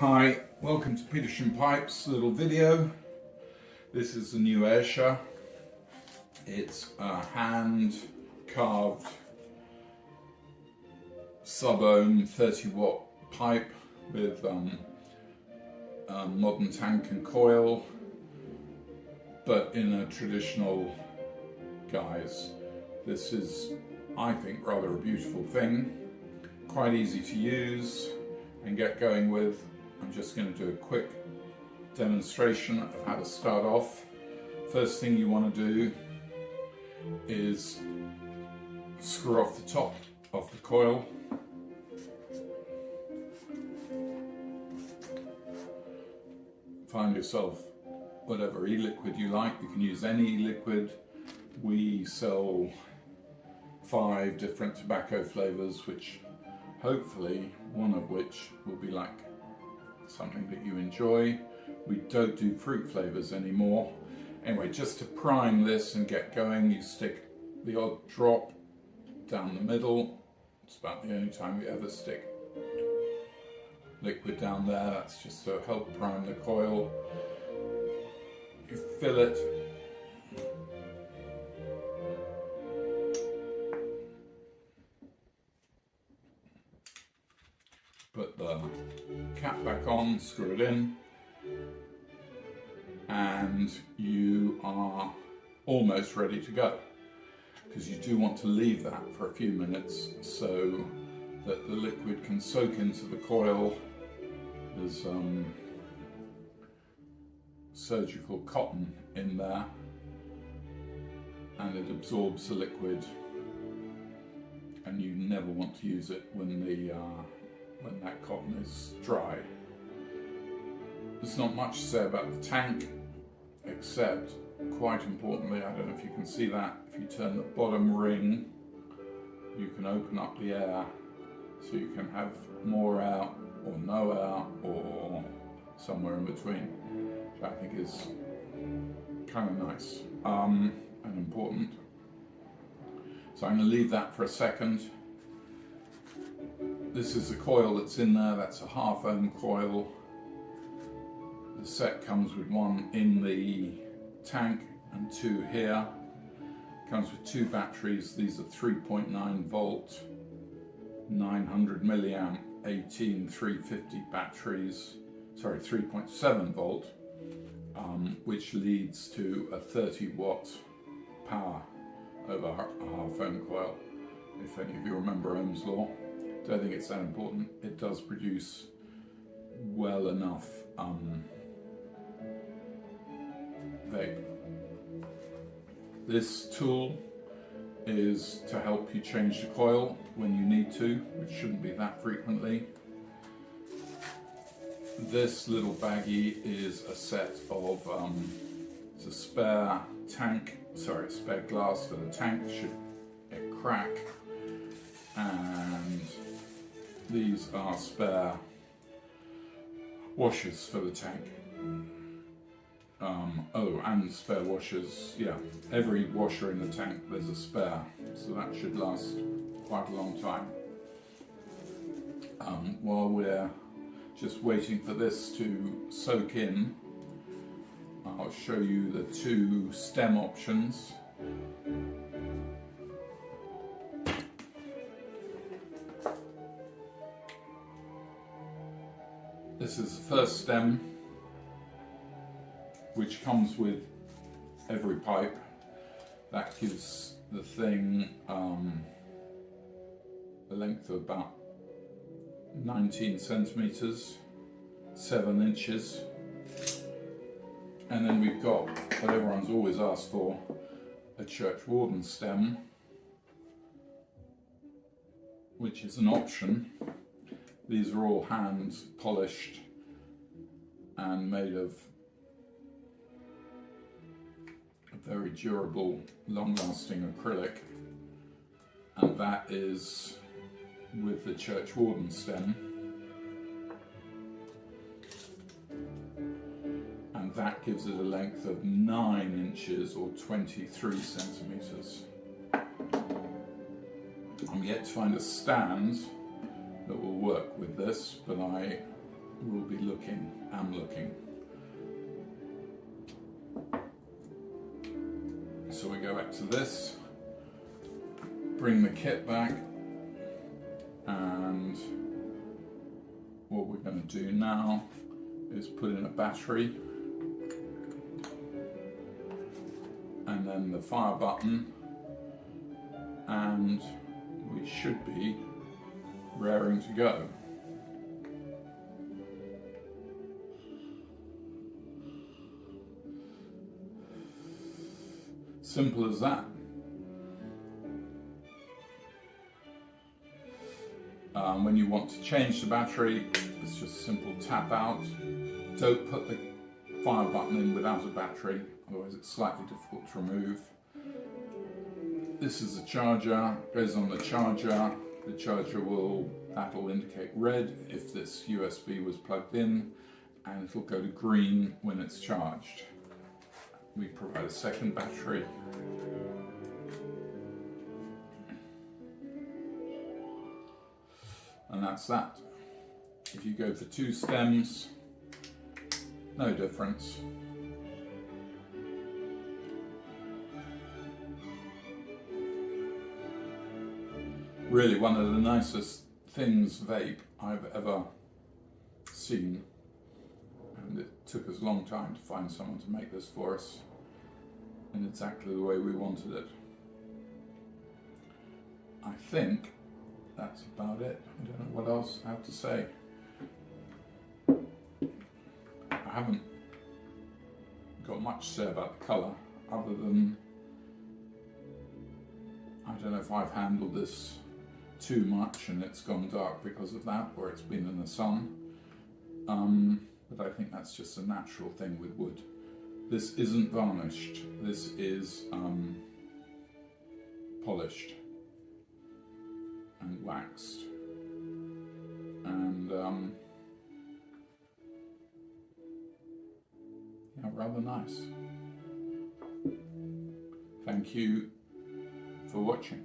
Hi, welcome to Peterson Pipes little video. This is the new Ayrshire. It's a hand carved sub-ohm 30-watt pipe with modern tank and coil, but in a traditional guise. This is, I think, rather a beautiful thing, quite easy to use and get going with. I'm just going to do a quick demonstration of how to start off. First thing you want to do is screw off the top of the coil. Find yourself whatever e-liquid you like. You can use any e-liquid. We sell 5 different tobacco flavors, which hopefully one of which will be like something that you enjoy. We don't do fruit flavors anymore. Anyway, just to prime this and get going, you stick the odd drop down the middle. It's about the only time we ever stick liquid down there. That's just to help prime the coil. You fill it. Put the cap back on, screw it in, and you are almost ready to go, because you do want to leave that for a few minutes so that the liquid can soak into the coil. There's surgical cotton in there and it absorbs the liquid, and you never want to use it when that cotton is dry. There's not much to say about the tank, except, quite importantly, I don't know if you can see that, if you turn the bottom ring, you can open up the air, so you can have more air or no air or somewhere in between, which I think is kind of nice and important. So I'm going to leave that for a second. This is the coil that's in there. That's a half-ohm coil. The set comes with one in the tank and 2 here. Comes with 2 batteries. These are 3.9 volt, 900 milliamp, 18350 batteries. Sorry, 3.7 volt, which leads to a 30-watt power over a half-ohm coil. If any of you remember Ohm's law. Don't think it's that important. It does produce well enough vape. This tool is to help you change the coil when you need to, which shouldn't be that frequently. This little baggie is a set of, it's a spare spare glass for the tank, should it crack, and these are spare washers for the tank. And spare washers, yeah. Every washer in the tank, there's a spare, so that should last quite a long time. While we're just waiting for this to soak in, I'll show you the 2 stem options. This is the first stem, which comes with every pipe. That gives the thing a length of about 19 centimeters, 7 inches. And then we've got what everyone's always asked for, a church warden stem, which is an option. These are all hand polished and made of a very durable, long-lasting acrylic, and that is with the church warden stem, and that gives it a length of 9 inches or 23 centimeters. I'm yet to find a stand that will work with this, but I will be looking, am looking. So we go back to this, bring the kit back, and what we're going to do now is put in a battery and then the fire button, and we should be raring to go. Simple as that. When you want to change the battery, it's just a simple tap out. Don't put the fire button in without a battery, otherwise it's slightly difficult to remove. This is the charger, goes on the charger. The charger that'll indicate red if this USB was plugged in, and it'll go to green when it's charged. We provide a second battery. And that's that. If you go for 2 stems, no difference. Really one of the nicest things vape I've ever seen, and it took us a long time to find someone to make this for us in exactly the way we wanted it. I think that's about it. I don't know what else I have to say. I haven't got much to say about the colour, other than I don't know if I've handled this too much and it's gone dark because of that, or it's been in the sun. But I think that's just a natural thing with wood. This isn't varnished, this is polished and waxed, and yeah, rather nice. Thank you for watching.